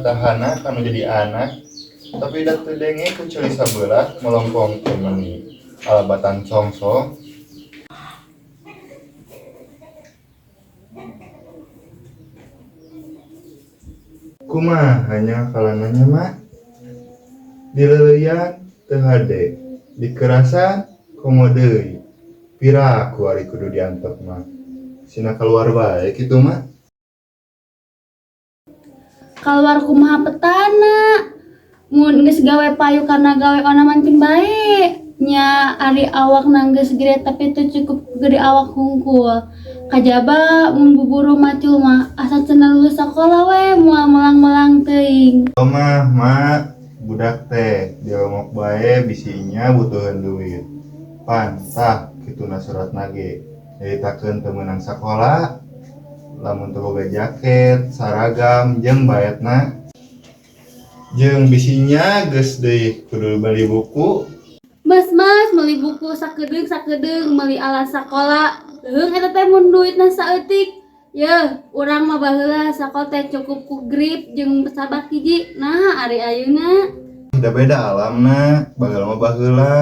tahana kanu jadi anak tapi datu denge ku celi sabelah melongkong ke meni alabatan songsong. Kumaha hanya kalangannya mak dileleyan teu hade dikerasan komo deui piraku ari kudu diantep mah sina keluar bae kitu mah. Keluar kumaha petana mun geus gawe payu karena gawe ona mancing bae nya ari awak nanggeus gede tapi teu cukup gede awak hungkul kajaba mun buburu macul mah asa cenah lulus sakola we moal melang-melang teuing. Mah mak budak teh diomong bae bisinya butuhan duit pantah kituna surat nage nyaritakeun teu meunang sakola lamun teu boga jaket saragam jeung baetna jeung bisinya geus deui kudu beli buku. Mas meuli buku sakedeung meuli alas sakola leung eta teh mun duitna saeutik yeuh urang mah baheula sakola teh cukup ku grip jeung sabak hiji nah ari ayeuna Beda-beda alamna baheula mah baheula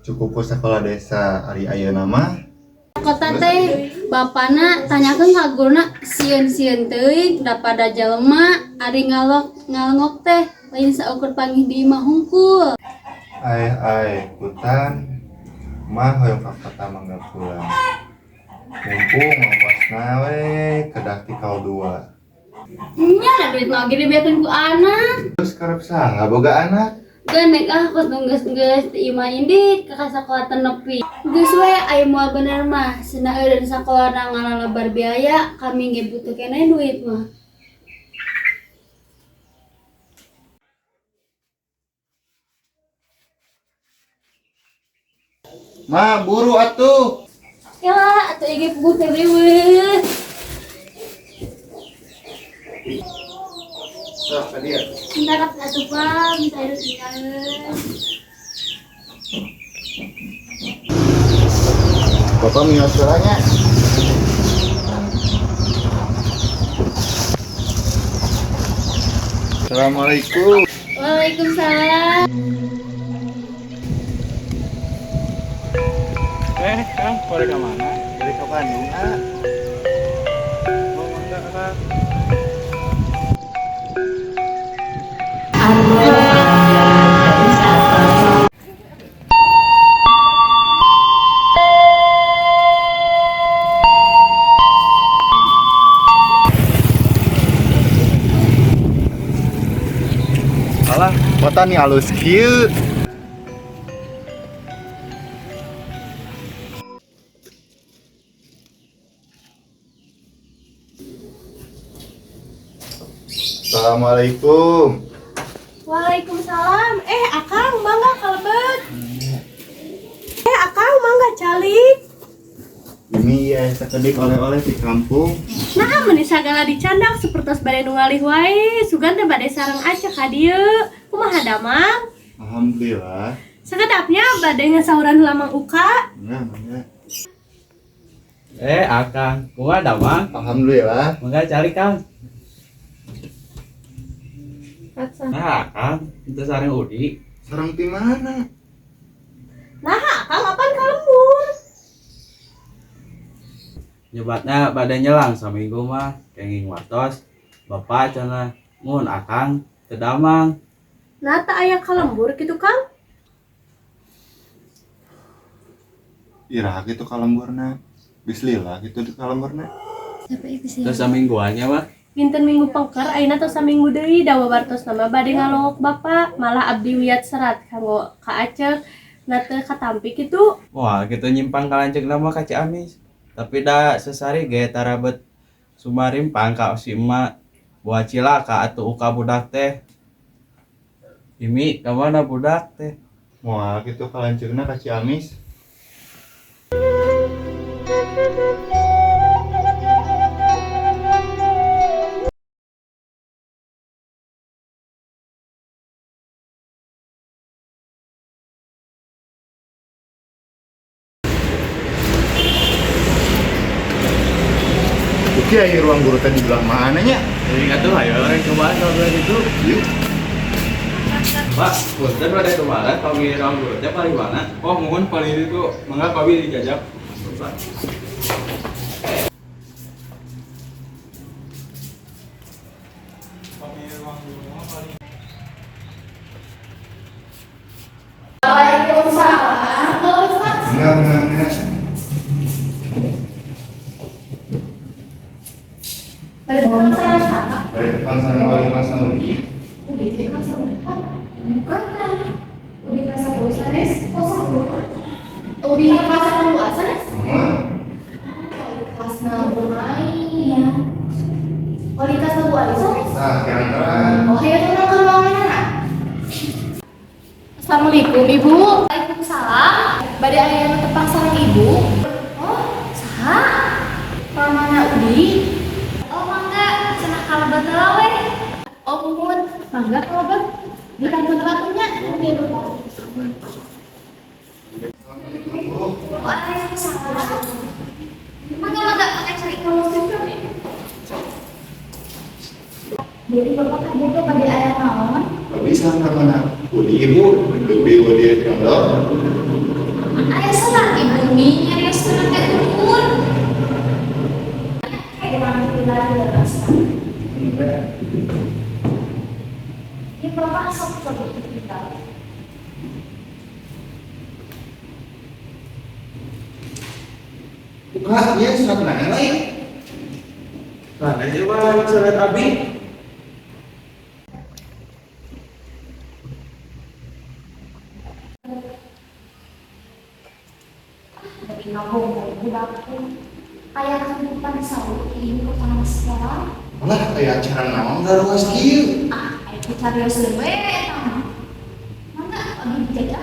cukup ku sakola desa ari ayeuna mah kota teh bapana tanyakeun ka guruna sieun-sieun teuing daripada jelema ari ngalongok teh lain saukur panggih di imah hungkul. ai hutan mah hoyong ka kota mangga pulang mumpung ongkosna we kedah ti kau dua. Nya ada duit mah gede biarkeun ku anak. Terus karep saha boga anak? Ganek kos geus ti imah indik ka sakola teu nepi. Geus we aya moal bener mah cenah eureun sakolana ngalalebar biaya kami ge butuh keneh duit mah. Ma buru atuh. Ya atuh ieu puguh teh reueut. Sok ka dieu. Ntarap atuh Pak, bisa hirup tinggalin. Bapak mingos suaranya. Assalamualaikum. Waalaikumsalam. Kang, pada ke mana? Dari ke Bandung, ah. Mau enggak, Kang? Alah, kota nih halus kieu. Assalamualaikum. Waalaikumsalam. Akang mangga kalebet. Akang mangga calik. Ini ya sakedik oleh-oleh di kampung. Nah, meni sagala dicandak sapertos bade nu ngalih wae. Sugan teh bade sareng acak ka dieu. Kumaha damang? Alhamdulillah. Sakedapnya bade ngasauran lamang uka. Enggak. Akang, kumaha damang? Alhamdulillah. Mangga cari Kang. Katsa. Nah, Kang, itu sareng Udi. Sarang di mana? Nah, akang apan kalembur. Nyebatnya badai nyelang saminggu mah kenging wartos. Bapak cenah mun Akang teu damang. Nah, tak aya kalembur kitu, Kang. Ira gitu kalemburna. Bismillah gitu di kalemburna. Terus samingguannya mah Dinten minggu pengker ayeuna tos saminggu deui dawa bartos nama bade ngalongok Bapak. Malah abdi wiat serat kanggo ka acek. Na teu katampi kitu. wah gitu nyimpang kalanceng nama ka Ciamis. Tapi da sesari ge tarabet sumarimpang ka si emak buat cilaka atuh uka budak teh. Imi ka mana budak teh? Moal gitu kalanceungna ka Ciamis. Kiai ruang guru tadi bilang mananya? Jadi kata ayo orang coba kalau itu. Yuk. Pak, punten pada kemarin kami orang guru teh paling mana? Oh, mohon paling itu mangga kami dijajak. Pak. Enggak. Dari depan sana wali masa lagi. Nah, kira-kira Assalamualaikum Ibu. Waalaikumsalam. Bade aya nu tepang sareng Ibu. Oh, saha? Pamana Udi. Oh, mangga cenah kalabat heula we. Oh, muhun. Mangga kalabat. Di kantor batunya. Waalaikumsalam. Mangga pakai cari kamu sih. Jadi Bapak kan itu pada aya naon? bisa mana? Udi ibu, Udi yang lo. Ayah senang ibu nih, ayah senang kayak turun. Kayak orang tinggal di rasa. Ini bapak asal seperti kita. Buka dia surat nanya lain. Nah, aja mah surat abi. Dari ngomong budakku, ayah kehidupan sahur ini kepala sekolah. Malah kayak acara naon gak ruas kieu. Ayah cari sewe, mana lagi dijaga?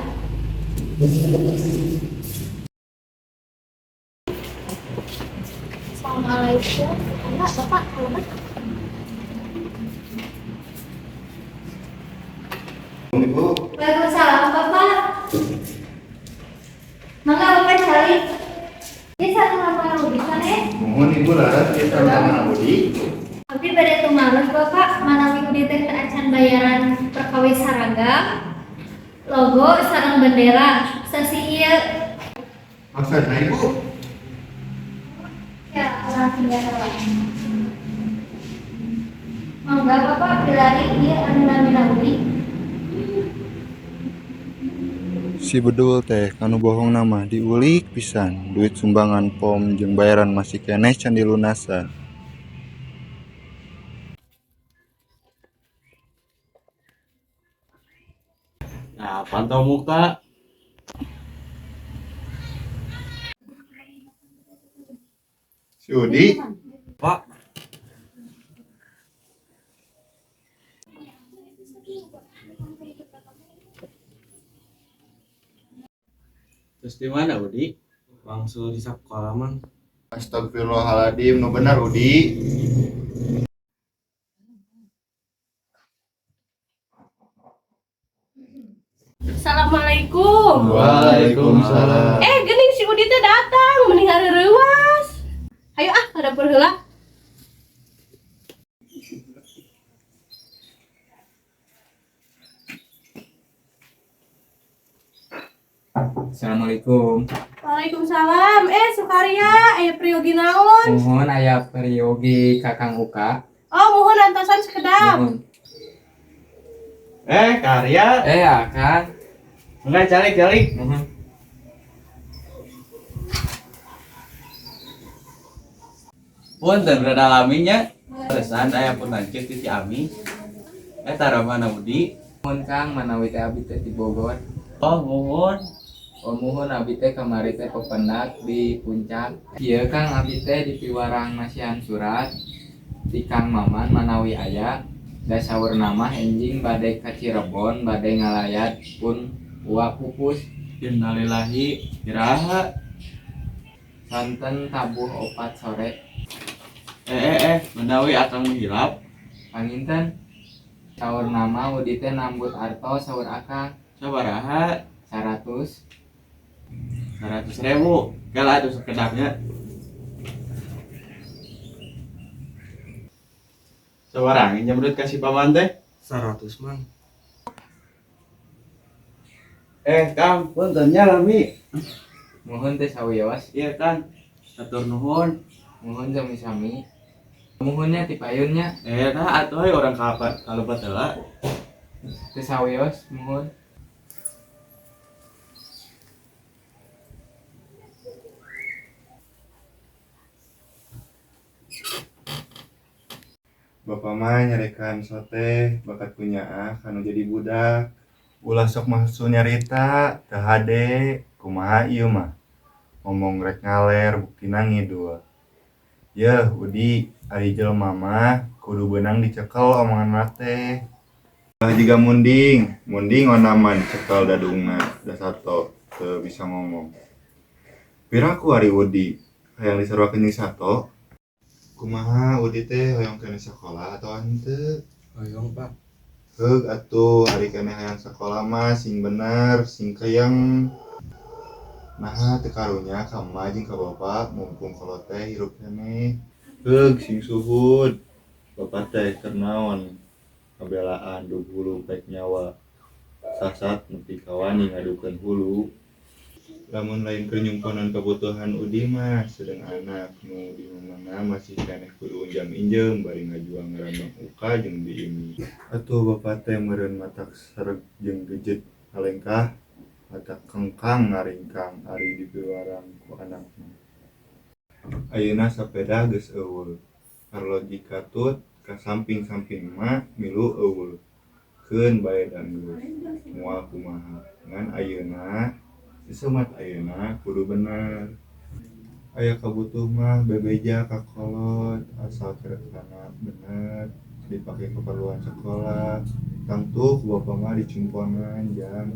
Assalamualaikum. Enggak, Bapak, kalau Ibu, Waalaikumsalam, Bapak. Mangga Bapak cari. Ini satu nama Udi kan mohon ibu lah kita sama Udi. Tapi pada itu malas Bapak, manawi Udi teh acan bayaran perkawis saragam, logo sarang bendera, sasi ieu. Maksudnya ibu, Ya, orang tinggal lain. Mangga Bapak pilari dia anu namina Udi. si bedul teh kanu bohong nama diulik pisan duit sumbangan pom jeung bayaran masih keneh can dilunasan. Nah, pantau muka. Si Udi, Pak. Terus di mana, Udi? Langsung di sekolah mang. astagfirullahaladzim, nu benar Udi. Assalamualaikum. Waalaikumsalam. Gening si Udi teh datang, mending hari reuas. Ayo ka dapur heula. Assalamualaikum. Waalaikumsalam. Sukaria, aya priyogi naon? Mohon aya periogi Kakang Uka. Oh, mohon antosan sekedap. Mohon. Karya. Akang. Enggak calik. Mohon. Punten berada alaminya. Pesan aya pun lanjut ti Ami. Tara mana Udi? Mohon Kang manawi teh abdi teh di Bogor. Oh, mohon. Mohon abdi teh kamari teh pependak di puncak. Ieu Kang abdi teh di piwarang masihan surat di Kang Maman manawi aya da saweurna mah enjing bade ka Cirebon bade ngalayat pun uak pupus Innalillahi iraha. santen tabuh 4 sore. Menawi akang hilap. Panginten saweurna mah Udi teh nambut arto saur Akang Sabaraha? 100. 100.000. Kalah atuh sekedapnya. Seorang injam duit kasih paman teh. 100 mang. Kang, puntennya lami. Mohon teh sawios. Iya Kang. Atur nuhun. Mohon sami-sami. Mohonnya ti payunnya. Nah atuh we orang kapan kalau heula. Teh sawios mohon. Bapak mah nyarekan sote bakat punya kanu jadi budak. Ulah sok masuk nyarita teu hade kumaha ieu mah. Ngomong rek ngaler buktina ngidul. Yeuh Udi ari jelema mah kudu beunang dicekel omongan teh. Ulah jiga munding onaman dicekel dadungna da sato teu bisa ngomong. Piraku ari Udi hayang diseruakeun jeung sato? Kumaha Udi teh hoyong keneh sekolah atau henteu? Hoyong pak. Heug atuh ari keneh hayang sekolah mah sing bener, sing keuyeng. Nah teu karunya ka emak jeung ka bapa mumpung kalau teh hirup keneh. Heug sing suhud. Bapa teh keur naon? Kabelaan dug hulu pek nyawa. Sasat nepi ka wani ngadukeun hulu. Lamun lain keur nyumponan kebutuhan Udi mah sedeng anak nu di mana masih keneh kudu unjam-injem bari ngajuang ngarandong uka jeung diimi. Atuh bapa teh meureun matak sereg jeung gejet halengkah matak kengkang ngaringkang ari dipiwarang ku anakna. Ayeuna sapeda geus eueuh. Arloji katut ka samping-samping mah milu eueuh. Keun bae dangdut. Moal kumaha ngan ayeuna seumat ayeuna kudu bener. Aya kabutuh mah bebeja ka kolot asal kerekana bener dipake keperluan sekolah. Tangtu ku bapa mah dicumponan jam.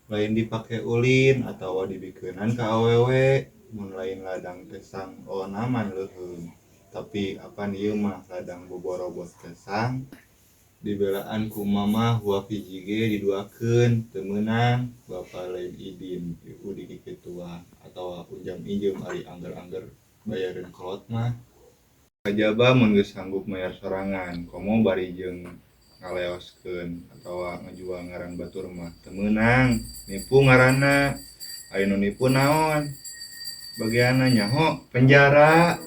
Lain dipake ulin atawa dibikeunan ka awewe. Mun lain ladang tesang onaman leuheung. Tapi apan ieu mah ladang boborobot tesang. Dibelaan ku mama huap hiji ge diduakeun teu meunang bapa lain idin Udi kikituan atawa unjam-injem ari angger-angger bayareun kolot mah. Kajaba mun geus sanggup mayar sorangan komo bari jeung ngaleoskeun atawa ngajual ngaran batur mah teu meunang nipu ngaranna. Aya nu nipu naon? Bageana nyaho penjara.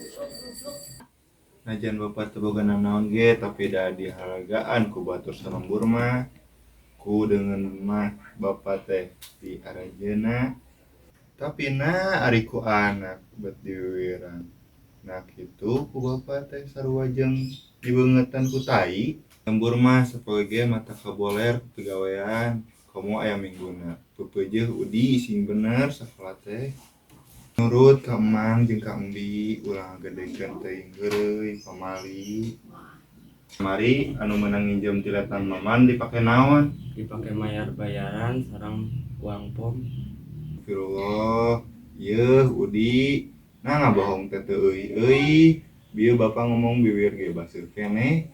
Najan bapa teu boga nanaon ge tapi da dihargaan ku batur salembur mah ku deungeun mah bapa teh di arajeuna tapi na ari ku anak bet diwiwirang. Nah kitu ku bapa teh sarua jeung dibeungetan ku tai. Lembur mah sapoe ge mata kaboler ku pigawean komo aya mingguna. Peupeujeuh Udi sing bener sakola teh. Nurut ka emang jeung ka embi ulah ngagedekeun teuing heureuy pamali. Mari anu meunang nginjem tiletan maman dipake naon? Dipake mayar bayaran sareng uang pom. Astagfirullah. Yeuh Udi, nah ngabohong teh teu euy. Bieu bapa ngomong bibir ge baseuh keneh.